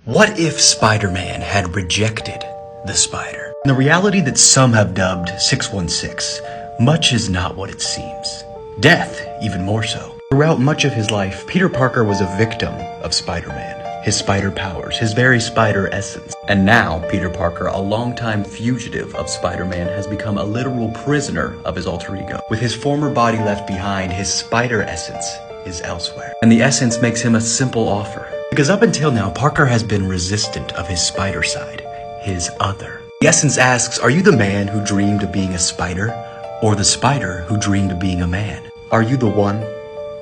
What if Spider-Man had rejected the spider? The reality that some have dubbed 616, much is not what it seems. Death, even more so. Throughout much of his life, Peter Parker was a victim of Spider-Man, his spider powers, his very spider essence. And now, Peter Parker, a longtime fugitive of Spider-Man, has become a literal prisoner of his alter ego. With his former body left behind, his spider essence is elsewhere. And the essence makes him a simple offer. Because up until now, Parker has been resistant of his spider side, his other. The essence asks, are you the man who dreamed of being a spider, or the spider who dreamed of being a man? Are you the one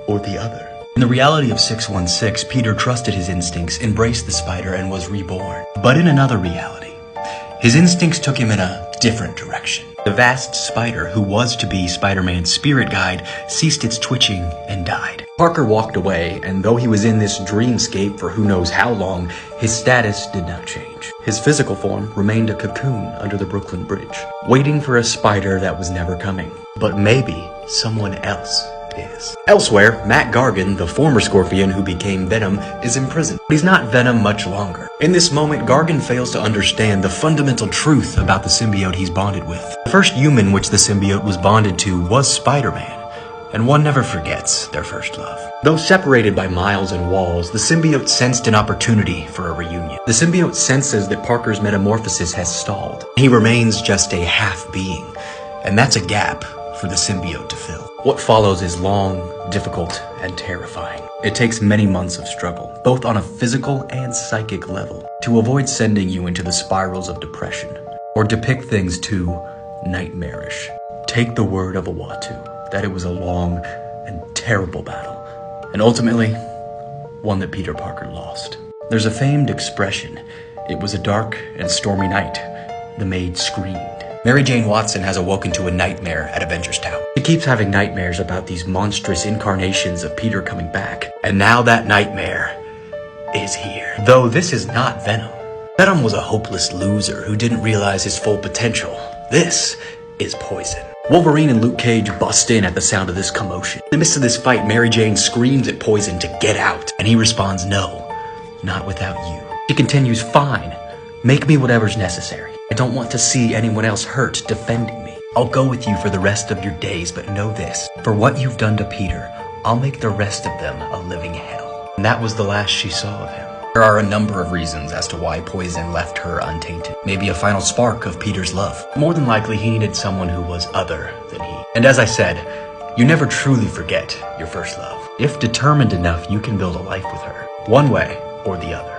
or the other? In the reality of 616, Peter trusted his instincts, embraced the spider, and was reborn. But in another reality, his instincts took him in a different direction. The vast spider, who was to be Spider-Man's spirit guide, ceased its twitching and died. Parker walked away, and though he was in this dreamscape for who knows how long, his status did not change. His physical form remained a cocoon under the Brooklyn Bridge, waiting for a spider that was never coming. But maybe someone else is. Elsewhere, Mac Gargan, the former Scorpion who became Venom, is in prison. But he's not Venom much longer. In this moment, Gargan fails to understand the fundamental truth about the symbiote he's bonded with. The first human which the symbiote was bonded to was Spider-Man, and one never forgets their first love. Though separated by miles and walls, the symbiote sensed an opportunity for a reunion. The symbiote senses that Parker's metamorphosis has stalled. He remains just a half being, and that's a gap for the symbiote to fill. What follows is long, difficult, and terrifying. It takes many months of struggle, both on a physical and psychic level, to avoid sending you into the spirals of depression, or depict things too nightmarish. Take the word of Uatu, that it was a long and terrible battle, and ultimately, one that Peter Parker lost. There's a famed expression, it was a dark and stormy night. The maid screamed. Mary Jane Watson has awoken to a nightmare at Avengers Tower. She keeps having nightmares about these monstrous incarnations of Peter coming back. And now that nightmare is here. Though this is not Venom. Venom was a hopeless loser who didn't realize his full potential. This is Poison. Wolverine and Luke Cage bust in at the sound of this commotion. In the midst of this fight, Mary Jane screams at Poison to get out. And he responds, no, not without you. She continues, fine, make me whatever's necessary. I don't want to see anyone else hurt defending me. I'll go with you for the rest of your days, but know this. For what you've done to Peter, I'll make the rest of them a living hell. And that was the last she saw of him. There are a number of reasons as to why Poison left her untainted. Maybe a final spark of Peter's love. More than likely, he needed someone who was other than he. And as I said, you never truly forget your first love. If determined enough, you can build a life with her, one way or the other.